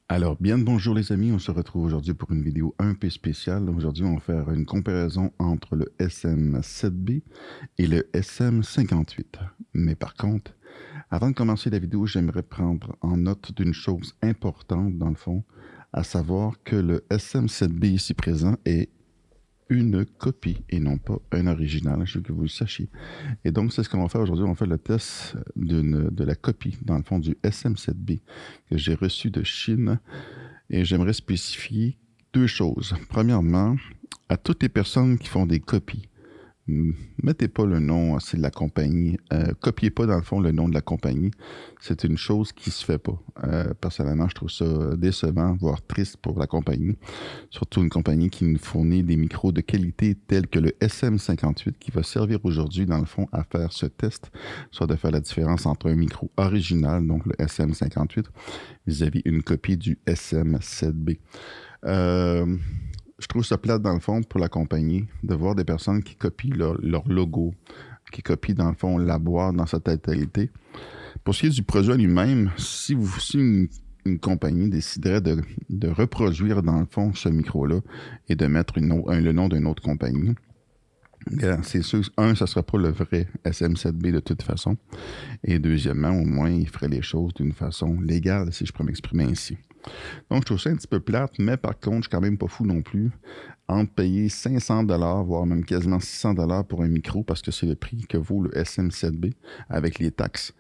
Alors, bien le bonjour les amis, on se retrouve aujourd'hui pour une vidéo un peu spéciale. Aujourd'hui, on va faire une comparaison entre le SM7B et le SM58. Mais par contre, avant de commencer la vidéo, j'aimerais prendre en note d'une chose importante dans le fond, à savoir que le SM7B ici présent est une copie et non pas un original, je veux que vous le sachiez. Et donc, c'est ce qu'on va faire aujourd'hui. On va faire le test de la copie, dans le fond, du SM7B que j'ai reçu de Chine. Et j'aimerais spécifier deux choses. Premièrement, à toutes les personnes qui font des copies, mettez pas le nom, c'est de la compagnie. Copiez pas, dans le fond, le nom de la compagnie. C'est une chose qui se fait pas. Personnellement, je trouve ça décevant, voire triste pour la compagnie. Surtout une compagnie qui nous fournit des micros de qualité tels que le SM58 qui va servir aujourd'hui, dans le fond, à faire ce test, soit de faire la différence entre un micro original, donc le SM58, vis-à-vis une copie du SM7B. Je trouve ça plate, dans le fond, pour la compagnie, de voir des personnes qui copient leur logo, qui copient, dans le fond, la boîte dans sa totalité. Pour ce qui est du produit lui-même, si une compagnie déciderait de reproduire, dans le fond, ce micro-là et de mettre le nom d'une autre compagnie, c'est sûr, ça ne sera pas le vrai SM7B de toute façon. Et deuxièmement, au moins, il ferait les choses d'une façon légale, si je peux m'exprimer ainsi. Donc, je trouve ça un petit peu plate, mais par contre, je suis quand même pas fou non plus entre payer 500 voire même quasiment 600 pour un micro, parce que c'est le prix que vaut le SM7B avec les taxes.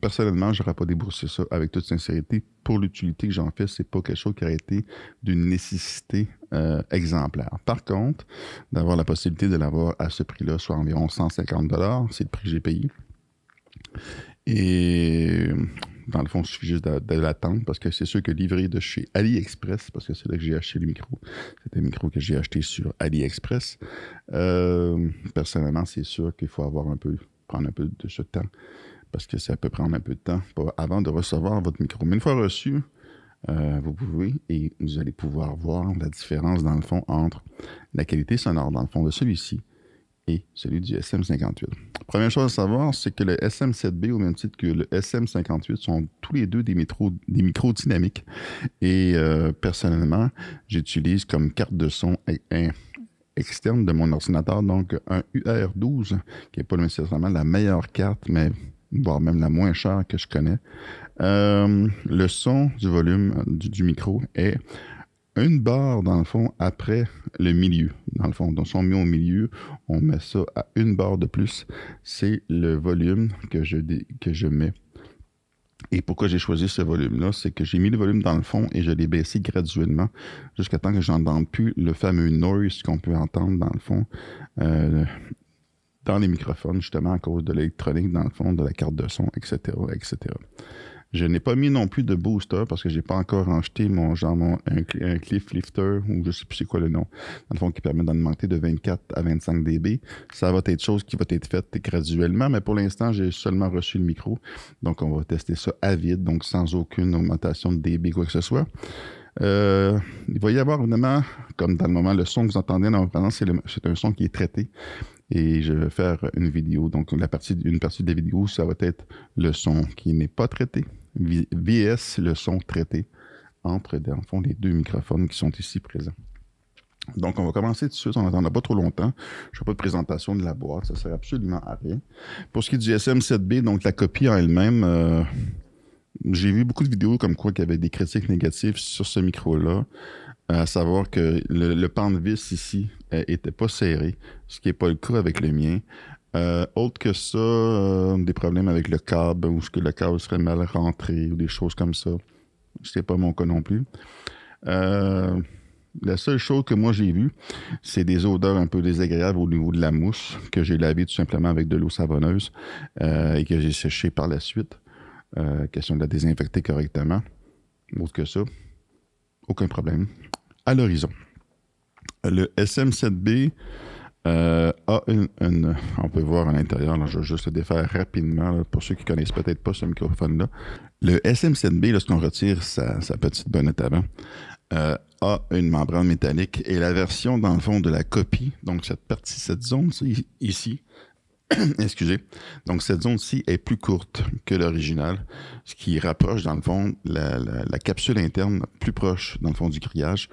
Personnellement, je n'aurais pas déboursé ça avec toute sincérité. Pour l'utilité que j'en fais, c'est pas quelque chose qui aurait été d'une nécessité exemplaire. Par contre, d'avoir la possibilité de l'avoir à ce prix-là, soit environ 150 c'est le prix que j'ai payé. Et dans le fond, il suffit juste de l'attendre parce que c'est sûr que livré de chez AliExpress, parce que c'est là que j'ai acheté le micro. C'est un micro que j'ai acheté sur AliExpress. Personnellement, c'est sûr qu'il faut prendre un peu de ce temps parce que ça peut prendre un peu de temps avant de recevoir votre micro. Mais une fois reçu, vous pouvez et vous allez pouvoir voir la différence dans le fond entre la qualité sonore dans le fond de celui-ci et celui du SM58. Première chose à savoir, c'est que le SM7B, au même titre que le SM58, sont tous les deux des micros dynamiques. Et personnellement, j'utilise comme carte de son externe de mon ordinateur, donc un UR12, qui n'est pas nécessairement la meilleure carte, mais voire même la moins chère que je connais. Le son du volume du micro est une barre, dans le fond, après le milieu. Dans le fond, donc, si on met au milieu, on met ça à une barre de plus. C'est le volume que je mets. Et pourquoi j'ai choisi ce volume-là, c'est que j'ai mis le volume dans le fond et je l'ai baissé graduellement jusqu'à temps que je n'entende plus le fameux noise qu'on peut entendre, dans le fond, dans les microphones, justement, à cause de l'électronique, dans le fond, de la carte de son, etc., etc. Je n'ai pas mis non plus de booster parce que j'ai pas encore acheté un cliff lifter ou je sais plus c'est quoi le nom, dans le fond, qui permet d'augmenter de 24 à 25 dB. Ça va être chose qui va être faite graduellement, mais pour l'instant, j'ai seulement reçu le micro. Donc, on va tester ça à vide, donc sans aucune augmentation de dB, quoi que ce soit. Il va y avoir évidemment, comme dans le moment, le son que vous entendez dans vraiment, c'est un son qui est traité. Et je vais faire une vidéo. Donc, une partie de la vidéo, ça va être le son qui n'est pas traité. VS, le son traité entre, dans le fond, les deux microphones qui sont ici présents. Donc, on va commencer tout de suite. On n'attendra pas trop longtemps. Je ne fais pas de présentation de la boîte. Ça ne sert absolument à rien. Pour ce qui est du SM7B, donc la copie en elle-même, j'ai vu beaucoup de vidéos comme quoi il y avait des critiques négatives sur ce micro-là. À savoir que le pan de vis ici était pas serré, ce qui n'est pas le cas avec le mien. Autre que ça, des problèmes avec le câble, ou ce que le câble serait mal rentré, ou des choses comme ça. Ce n'est pas mon cas non plus. La seule chose que moi j'ai vue, c'est des odeurs un peu désagréables au niveau de la mousse, que j'ai lavé tout simplement avec de l'eau savonneuse et que j'ai séché par la suite. Question de la désinfecter correctement. Autre que ça, aucun problème. À l'horizon. Le SM7B a on peut voir à l'intérieur, là, je vais juste le défaire rapidement, là, pour ceux qui ne connaissent peut-être pas ce microphone-là. Le SM7B, lorsqu'on retire sa petite bonnette avant, a une membrane métallique et la version, dans le fond, de la copie, donc cette zone ici, Excusez. Donc, cette zone-ci est plus courte que l'original, ce qui rapproche, dans le fond, la capsule interne plus proche, dans le fond, du grillage,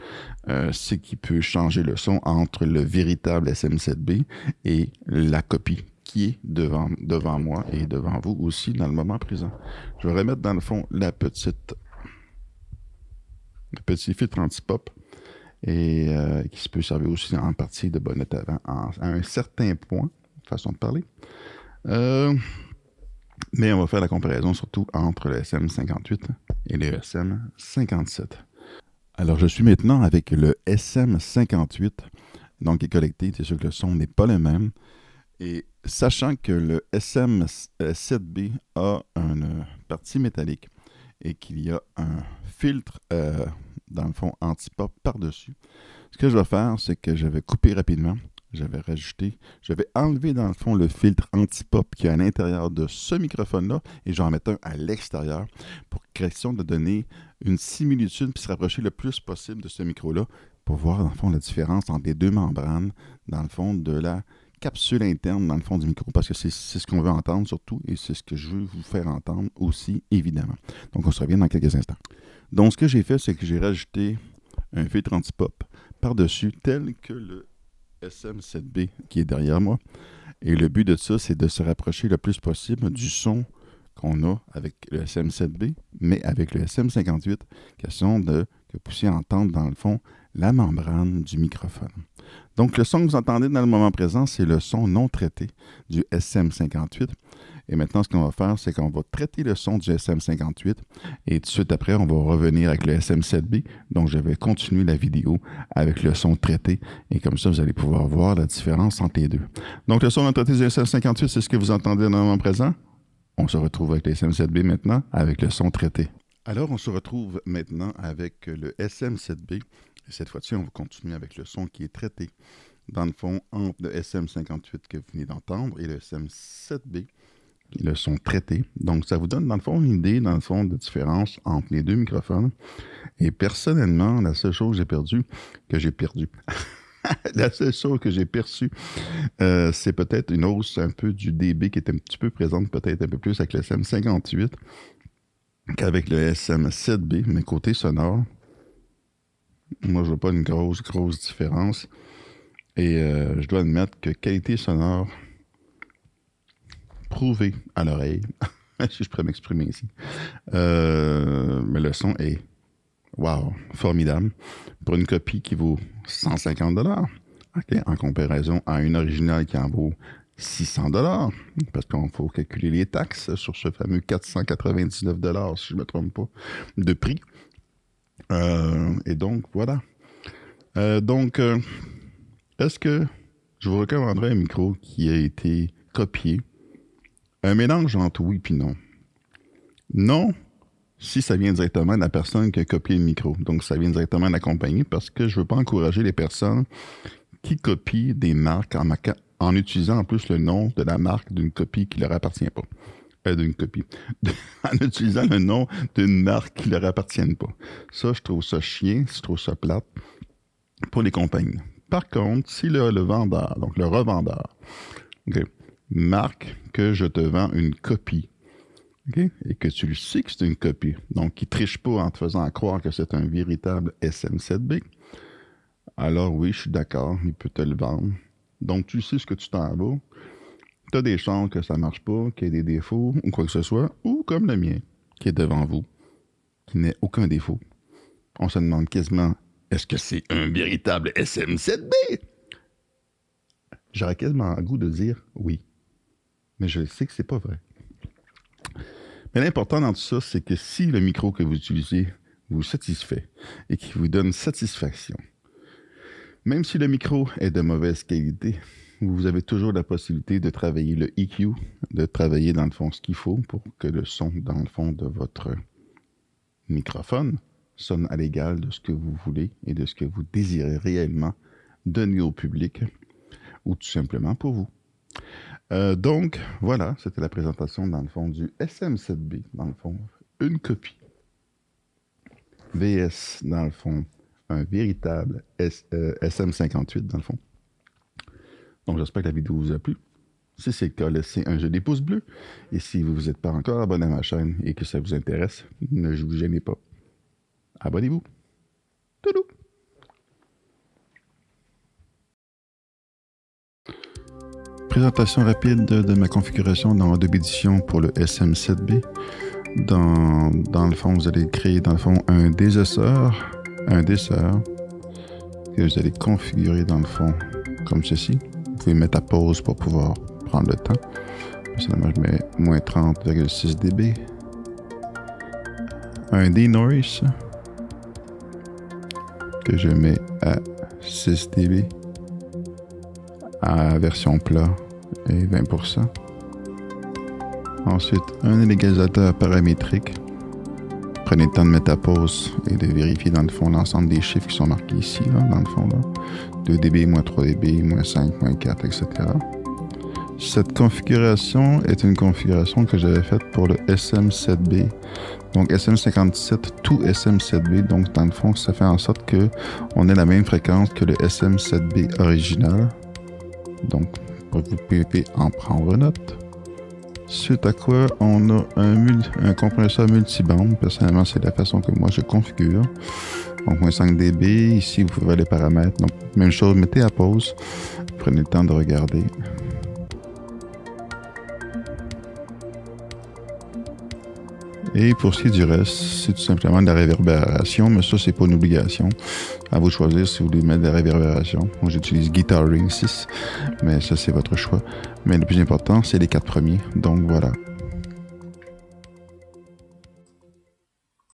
ce qui peut changer le son entre le véritable SM7B et la copie qui est devant moi et devant vous aussi dans le moment présent. Je vais remettre, dans le fond, le petit filtre anti-pop et qui se peut servir aussi en partie de bonnette avant à un certain point, façon de parler. Mais on va faire la comparaison surtout entre le SM58 et le SM57. Alors, je suis maintenant avec le SM58, donc qui est collecté. C'est sûr que le son n'est pas le même. Et sachant que le SM7B a une partie métallique et qu'il y a un filtre, dans le fond, anti-pop par-dessus, ce que je vais faire, c'est que je vais couper rapidement. Je vais enlever dans le fond le filtre anti-pop qui est à l'intérieur de ce microphone-là et je vais en mettre un à l'extérieur pour question de donner une similitude puis se rapprocher le plus possible de ce micro-là pour voir dans le fond la différence entre les deux membranes dans le fond de la capsule interne dans le fond du micro parce que c'est ce qu'on veut entendre surtout et c'est ce que je veux vous faire entendre aussi évidemment. Donc on se revient dans quelques instants. Donc ce que j'ai fait, c'est que j'ai rajouté un filtre anti-pop par-dessus tel que le SM7B qui est derrière moi. Et le but de ça, c'est de se rapprocher le plus possible du son qu'on a avec le SM7B, mais avec le SM58, question de que vous puissiez entendre dans le fond la membrane du microphone. Donc le son que vous entendez dans le moment présent, c'est le son non traité du SM58. Et maintenant, ce qu'on va faire, c'est qu'on va traiter le son du SM58 et tout de suite après, on va revenir avec le SM7B. Donc, je vais continuer la vidéo avec le son traité et comme ça, vous allez pouvoir voir la différence entre les deux. Donc, le son non traité du SM58, c'est ce que vous entendez dans le moment présent. On se retrouve avec le SM7B maintenant avec le son traité. Alors, on se retrouve maintenant avec le SM7B. Et cette fois-ci, on va continuer avec le son qui est traité. Dans le fond, entre le SM58 que vous venez d'entendre et le SM7B. Le son traité. Donc, ça vous donne, dans le fond, une idée, dans le fond, de différence entre les deux microphones. Et personnellement, la seule chose que j'ai perdu, la seule chose que j'ai perçue, c'est peut-être une hausse un peu du dB qui est un petit peu présente, peut-être un peu plus avec le SM58 qu'avec le SM7B. Mais côté sonore, moi, je vois pas une grosse différence. Et je dois admettre que qualité sonore, prouvé à l'oreille, si je pourrais m'exprimer ici. Mais le son est, wow, formidable. Pour une copie qui vaut 150 $, okay, en comparaison à une originale qui en vaut 600 $, parce qu'il faut calculer les taxes sur ce fameux 499 $, si je ne me trompe pas, de prix. Et donc, voilà. Est-ce que je vous recommanderais un micro qui a été copié? Un mélange entre oui et non. Non, si ça vient directement de la personne qui a copié le micro. Donc, ça vient directement de la compagnie parce que je ne veux pas encourager les personnes qui copient des marques en utilisant en plus le nom de la marque d'une copie qui ne leur appartient pas. D'une copie. En utilisant le nom d'une marque qui ne leur appartient pas. Ça, je trouve ça chien, je trouve ça plate pour les compagnies. Par contre, si le vendeur, donc le revendeur, okay, marque que je te vends une copie, okay, et que tu le sais que c'est une copie, donc qui ne triche pas en te faisant croire que c'est un véritable SM7B, alors oui, je suis d'accord, il peut te le vendre. Donc, tu sais ce que tu t'en vas. Tu as des chances que ça ne marche pas, qu'il y ait des défauts ou quoi que ce soit, ou comme le mien, qui est devant vous, qui n'a aucun défaut. On se demande quasiment, est-ce que c'est un véritable SM7B? J'aurais quasiment le goût de dire oui. Mais je sais que c'est pas vrai. Mais l'important dans tout ça, c'est que si le micro que vous utilisez vous satisfait et qui vous donne satisfaction, même si le micro est de mauvaise qualité, vous avez toujours la possibilité de travailler le EQ, de travailler dans le fond ce qu'il faut pour que le son dans le fond de votre microphone sonne à l'égal de ce que vous voulez et de ce que vous désirez réellement donner au public ou tout simplement pour vous. Donc, voilà, c'était la présentation, dans le fond, du SM7B, dans le fond, une copie. VS, dans le fond, un véritable SM58, dans le fond. Donc, j'espère que la vidéo vous a plu. Si c'est le cas, laissez un jeu des pouces bleus. Et si vous n'êtes pas encore abonné à ma chaîne et que ça vous intéresse, ne vous gênez pas. Abonnez-vous. Toudou! Présentation rapide de ma configuration dans Adobe Edition pour le SM7B. Dans le fond, vous allez créer dans le fond un désosseur que vous allez configurer dans le fond comme ceci. Vous pouvez mettre à pause pour pouvoir prendre le temps. Personnellement, je mets moins 30,6 dB. Un denoise que je mets à 6 dB à version plat et 20%. Ensuite, un égalisateur paramétrique. Prenez le temps de mettre à pause et de vérifier dans le fond l'ensemble des chiffres qui sont marqués ici, là, dans le fond. Là. 2 dB, moins 3 dB, moins 5, moins 4, etc. Cette configuration est une configuration que j'avais faite pour le SM7B. Donc SM57 tout SM7B. Donc dans le fond, ça fait en sorte qu'on ait la même fréquence que le SM7B original. Donc vous pouvez en prendre note. Suite à quoi, on a un compresseur multibande. Personnellement, c'est la façon que moi je configure. Donc, moins 5 dB. Ici, vous pouvez voir les paramètres. Donc, même chose, mettez à pause. Prenez le temps de regarder. Et pour ce qui est du reste, c'est tout simplement de la réverbération, mais ça, c'est pas une obligation. À vous de choisir si vous voulez mettre de la réverbération. Moi, j'utilise Guitar Ring 6, mais ça, c'est votre choix. Mais le plus important, c'est les 4 premiers. Donc, voilà.